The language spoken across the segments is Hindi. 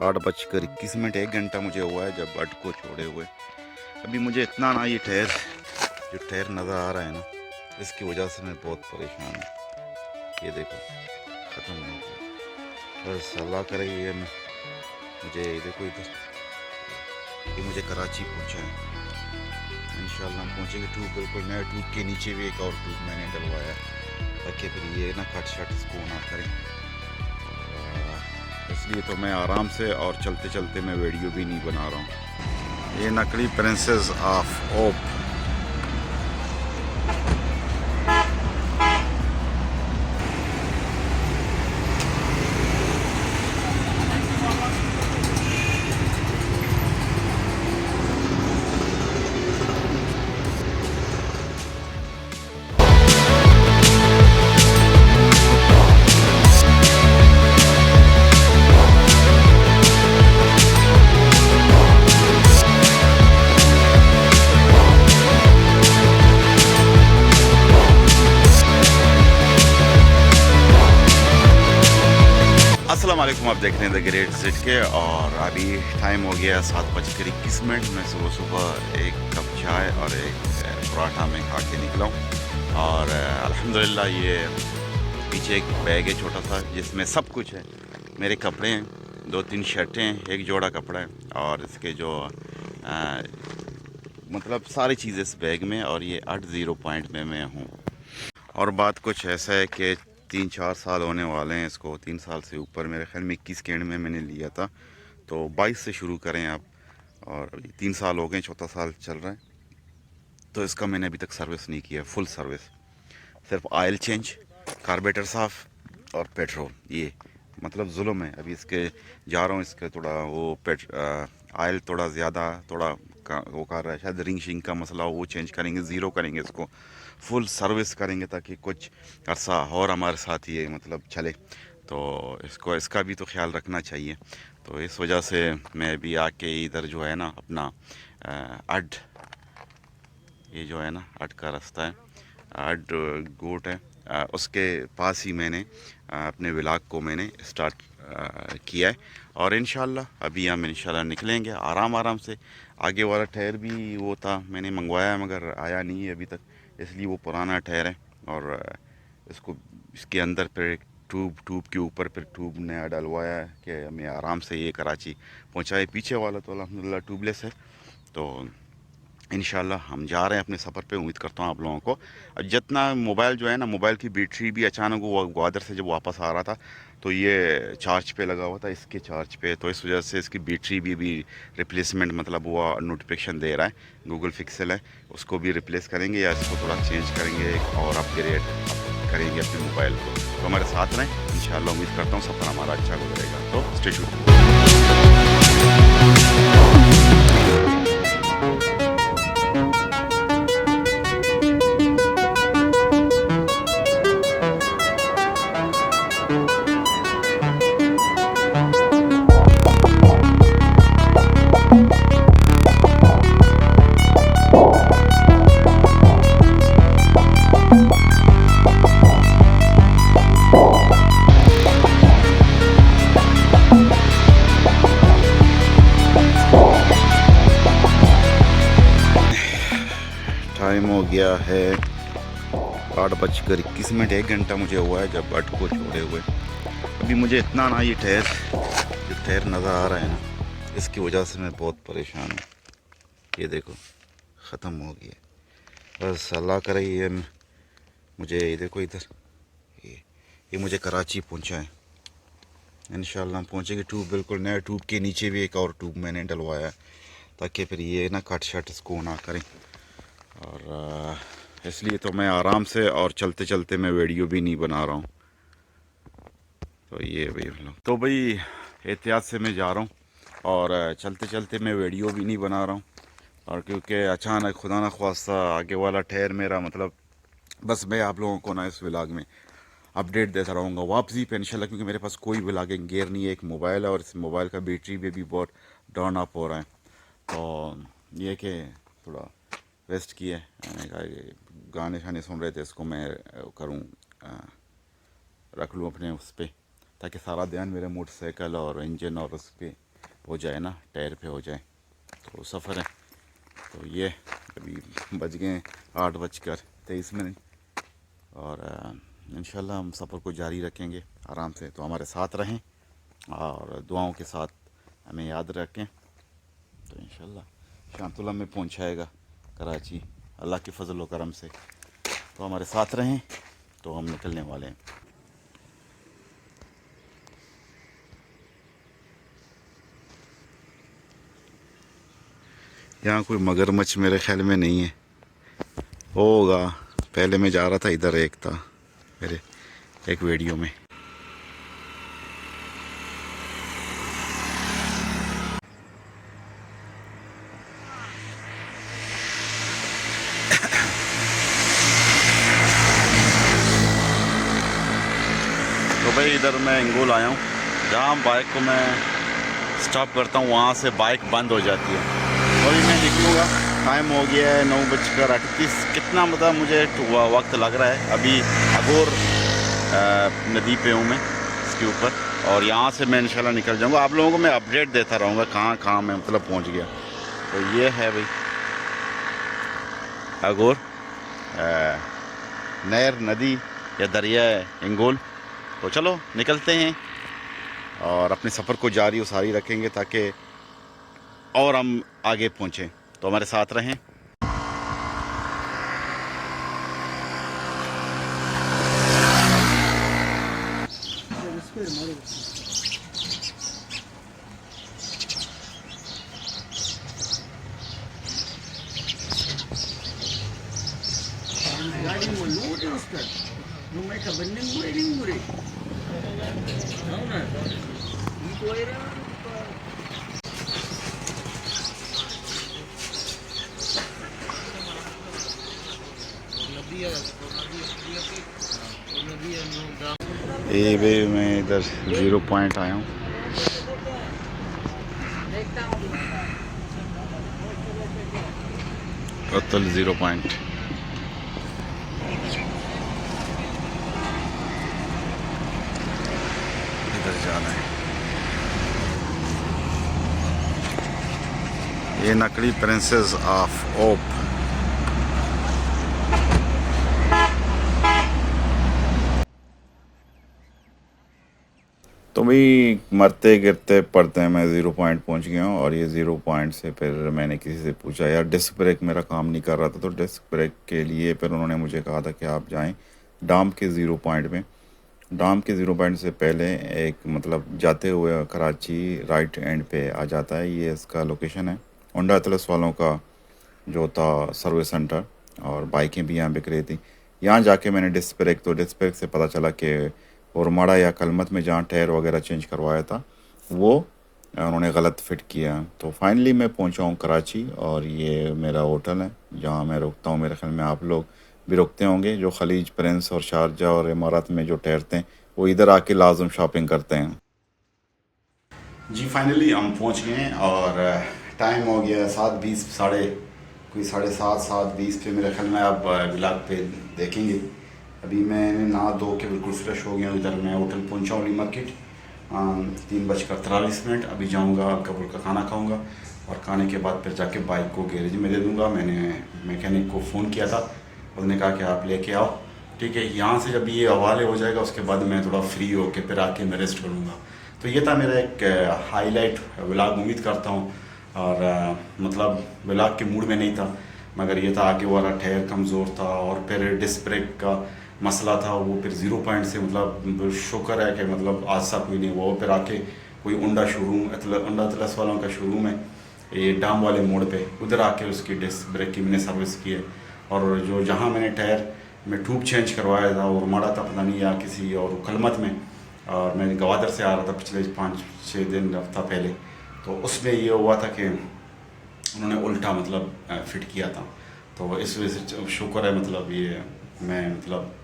8:21 1 घंटा मुझे हुआ है जब अड को छोड़े हुए। अभी मुझे इतना ना ये जो टायर नज़र आ रहा है ना, इसकी वजह से मैं बहुत परेशान हूँ। ये देखो ख़त्म हो गया। बस अल्लाह करे ये मुझे देखो इधर, ये मुझे कराची पहुँचा है। इंशाल्लाह हम पहुँचेंगे। ट्यूब बिल्कुल नया, ट्यूब के नीचे भी एक और ट्यूब मैंने डलवाया ताकि फिर ये ना कट शट इसको ना करें। इसलिए तो मैं आराम से और चलते चलते मैं वीडियो भी नहीं बना रहा हूँ। ये नकली प्रिंसेस ऑफ ओप। अस्सलाम वालेकुम, आप देख रहे हैं द ग्रेट सिट के। और अभी टाइम हो गया 7:21। मैं सुबह सुबह एक कप चाय और एक पराठा में खा के निकला हूँ। और अल्हम्दुलिल्लाह ये पीछे एक बैग है छोटा सा जिसमें सब कुछ है। मेरे कपड़े हैं, 2-3 शर्टें हैं, एक जोड़ा कपड़ा है और इसके जो मतलब सारी चीज़ें इस बैग में। और ये 80 पॉइंट में मैं हूँ। और बात कुछ ऐसा है कि 3-4 साल होने वाले हैं इसको, 3 साल से ऊपर। मेरे ख्याल में 21 के एंड में मैंने लिया था, तो 22 से शुरू करें आप। और अभी 3 साल हो गए, चौथा साल चल रहा है। तो इसका मैंने अभी तक सर्विस नहीं किया, फुल सर्विस। सिर्फ ऑयल चेंज, कार्बोरेटर साफ और पेट्रोल। ये मतलब जुल्म है। अभी इसके जा रहा हूँ, इसके थोड़ा वो ऑयल थोड़ा ज़्यादा थोड़ा वो कर रहा है, शायद रिंग शिंग का मसला हो, वो चेंज करेंगे, ज़ीरो करेंगे इसको, फुल सर्विस करेंगे ताकि कुछ अरसा और हमारे साथ ये मतलब चले। तो इसका भी तो ख्याल रखना चाहिए। तो इस वजह से मैं भी आके इधर जो है ना अपना अड, ये जो है ना अड का रास्ता है, अड गोट है, उसके पास ही मैंने अपने व्लॉग को मैंने स्टार्ट किया है। और इंशाल्लाह अभी हम इंशाल्लाह निकलेंगे आराम आराम से। आगे वाला टायर भी वो था, मैंने मंगवाया मगर आया नहीं है अभी तक, इसलिए वो पुराना टायर है। और इसको इसके अंदर फिर एक ट्यूब के ऊपर फिर ट्यूब नया डलवाया है कि हमें आराम से ये कराची पहुँचाए। पीछे वाला तो अल्हम्दुलिल्लाह ट्यूबलेस है। तो इंशाल्लाह हम जा रहे हैं अपने सफ़र पे। उम्मीद करता हूँ आप लोगों को जितना मोबाइल जो है ना, मोबाइल की बैटरी भी अचानक वो ग्वादर से जब वापस आ रहा था तो ये चार्ज पे लगा हुआ था, इसके चार्ज पे। तो इस वजह से इसकी बैटरी भी रिप्लेसमेंट मतलब वो नोटिफिकेशन दे रहा है। गूगल पिक्सेल है, उसको भी रिप्लेस करेंगे या इसको थोड़ा चेंज करेंगे और अपग्रेड करेंगे अपने मोबाइल को। तो हमारे साथ रहें इंशाल्लाह। उम्मीद करता हूँ सफ़र हमारा अच्छा गुजरेगा। तो स्टे ट्यून्ड। टाइम हो गया है 8:21 1 घंटा मुझे हुआ है जब अट को छोड़े हुए। अभी मुझे इतना ना ये जो टायर नज़र आ रहा है ना, इसकी वजह से मैं बहुत परेशान हूँ। ये देखो ख़त्म हो गया। बस अल्लाह करे ये मुझे, ये देखो इधर, ये मुझे कराची पहुँचा है। इंशाल्लाह हम पहुँचेंगे। ट्यूब बिल्कुल नया, ट्यूब के नीचे भी एक और ट्यूब मैंने डलवाया ताकि फिर ये ना कट शट इसको ना करें। और इसलिए तो मैं आराम से और चलते चलते मैं वीडियो भी नहीं बना रहा हूँ। तो ये भाई एहतियात से मैं जा रहा हूँ और चलते चलते मैं वीडियो भी नहीं बना रहा हूँ। और क्योंकि अचानक खुदा न ख्वास्ता आगे वाला टायर मेरा मतलब, बस मैं आप लोगों को ना इस व्लॉग में अपडेट देता रहूँगा वापसी पे इंशाल्लाह। क्योंकि मेरे पास कोई व्लॉगिंग गियर नहीं है, एक मोबाइल है और इस मोबाइल का बैटरी भी बहुत डाउन अप हो रहा है। तो ये कि थोड़ा रेस्ट किए, मैंने कहा ये गाने शाने सुन रहे थे, इसको मैं करूँ रख लूँ अपने उस पर ताकि सारा ध्यान मेरे मोटरसाइकिल और इंजन और उस पर हो जाए ना, टायर पे हो जाए। तो सफ़र है। तो ये अभी बज गए 8:23 और इंशाल्लाह हम सफ़र को जारी रखेंगे आराम से। तो हमारे साथ रहें और दुआओं के साथ हमें याद रखें। तो इंशाल्लाह शांतुल्ला में पहुंचाएगा कराची अल्लाह के फजल व करम से। तो हमारे साथ रहें। तो हम निकलने वाले हैं। यहाँ कोई मगरमच्छ मेरे ख्याल में नहीं है, होगा। पहले मैं जा रहा था इधर, एक था मेरे एक वीडियो में। तो भाई इधर मैं इंगोल आया हूँ, जहाँ बाइक को मैं स्टॉप करता हूँ वहाँ से बाइक बंद हो जाती है। तो अभी मैं निकलूँगा, टाइम हो गया है 9:38। कितना मतलब मुझे वक्त लग रहा है। अभी अगोर नदी पे हूँ मैं, इसके ऊपर, और यहाँ से मैं इंशाल्लाह निकल जाऊँगा। आप लोगों को मैं अपडेट देता रहूँगा कहाँ कहाँ मैं मतलब पहुँच गया। तो ये है भाई अगोर नहर, नदी या दरिया है इंगोल। तो चलो निकलते हैं और अपने सफ़र को जारी उसारी रखेंगे ताकि और हम आगे पहुँचें। तो हमारे साथ रहें। ये भी मैं इधर 0 पॉइंट आया हूँ। रत्तल 0 पॉइंट। इधर जाना है। ये नकली प्रिंसेस ऑफ ओप। तो भाई मरते गिरते पड़ते हैं मैं 0 पॉइंट पहुंच गया हूँ। और ये 0 पॉइंट से फिर मैंने किसी से पूछा, यार डिस्क ब्रेक मेरा काम नहीं कर रहा था। तो डिस्क ब्रेक के लिए फिर उन्होंने मुझे कहा था कि आप जाएं डाम के 0 पॉइंट में। डाम के 0 पॉइंट से पहले एक मतलब जाते हुए कराची राइट एंड पे आ जाता है। ये इसका लोकेशन है। होंडा एथलस वालों का जो था सर्विस सेंटर, और बाइकें भी यहाँ बिक रही थी। यहाँ जाके मैंने डिस्क ब्रेक से पता चला कि औरमाड़ा या कलमत में जहाँ टायर वगैरह चेंज करवाया था वो उन्होंने गलत फिट किया। तो फाइनली मैं पहुँचा हूँ कराची, और ये मेरा होटल है जहाँ मैं रुकता हूँ। मेरे ख्याल में आप लोग भी रुकते होंगे, जो खलीज प्रिंस और शारजा और इमारात में जो ठहरते हैं वो इधर आके लाजम शॉपिंग करते हैं। जी फाइनली हम पहुँच गए हैं और टाइम हो गया 7:20, कोई 7:30 7:20 पे मेरे ख्याल में आप ब्लॉग पे देखेंगे। अभी मैंने नहा धो के बिल्कुल फ्रेश हो गया हूँ। इधर मैं होटल पहुँचा हूँ ली मार्केट 3:43। अभी जाऊँगा, कबूल का खाना खाऊँगा और खाने के बाद फिर जाके बाइक को गैरेज में दे दूँगा। मैंने मैकेनिक को फ़ोन किया था, उसने कहा कि आप लेके आओ, ठीक है। यहाँ से जब ये हवाले हो जाएगा उसके बाद मैं थोड़ा फ्री होकर फिर आके मैं रेस्ट करूँगा। तो ये था मेरा एक हाईलाइट व्लॉग। उम्मीद करता हूँ और मतलब व्लॉग के मूड में नहीं था, मगर ये था आगे वाला टायर कमज़ोर था और फिर डिस्क ब्रेक का मसला था। वो फिर 0 पॉइंट से मतलब शुक्र है कि मतलब हादसा कोई नहीं हुआ। फिर आके कोई होंडा एथलस वालों का शोरूम है ये डाम वाले मोड़ पे, उधर आके उसकी डिस्क ब्रेक की मैंने सर्विस की है। और जो जहाँ मैंने टायर में ट्यूब चेंज करवाया था और माड़ा था पता नहीं या किसी और कलमत में, और मैं गवादर से आ रहा था पिछले 5-6 दिन हफ्ता पहले। तो उसमें ये हुआ था कि उन्होंने उल्टा मतलब फिट किया था। तो इस वजह से शुक्र है मतलब ये मैं मतलब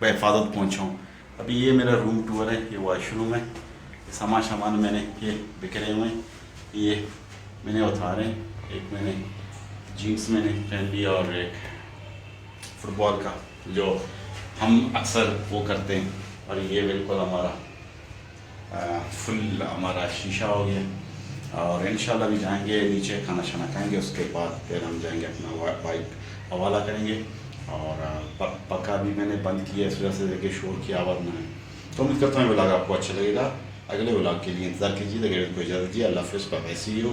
बहिफाजत पहुँचा हूँ। अभी ये मेरा रूम टूर है, ये वाशरूम है। सामान मैंने ये बिखरे हुए हैं, ये मैंने उतारे। एक मैंने जीन्स मैंने पहन लिया और एक फुटबॉल का जो हम अक्सर वो करते हैं। और ये बिल्कुल हमारा फुल हमारा शीशा हो गया और इंशाल्लाह भी जाएंगे नीचे, खाना शाना खाएंगे, उसके बाद फिर हम जाएंगे अपना बाइक हवाला करेंगे। और पक्का भी मैंने बंद किया इस वजह से देखिए शोर की आवाज़ ना है। तो उम्मीद करता हूँ व्लॉग आपको अच्छा लगेगा। अगले व्लॉग के लिए इंतज़ार कीजिए। तो को इजाज़त दीजिए। अल्लाह हाफ़िज़। Bye, see you.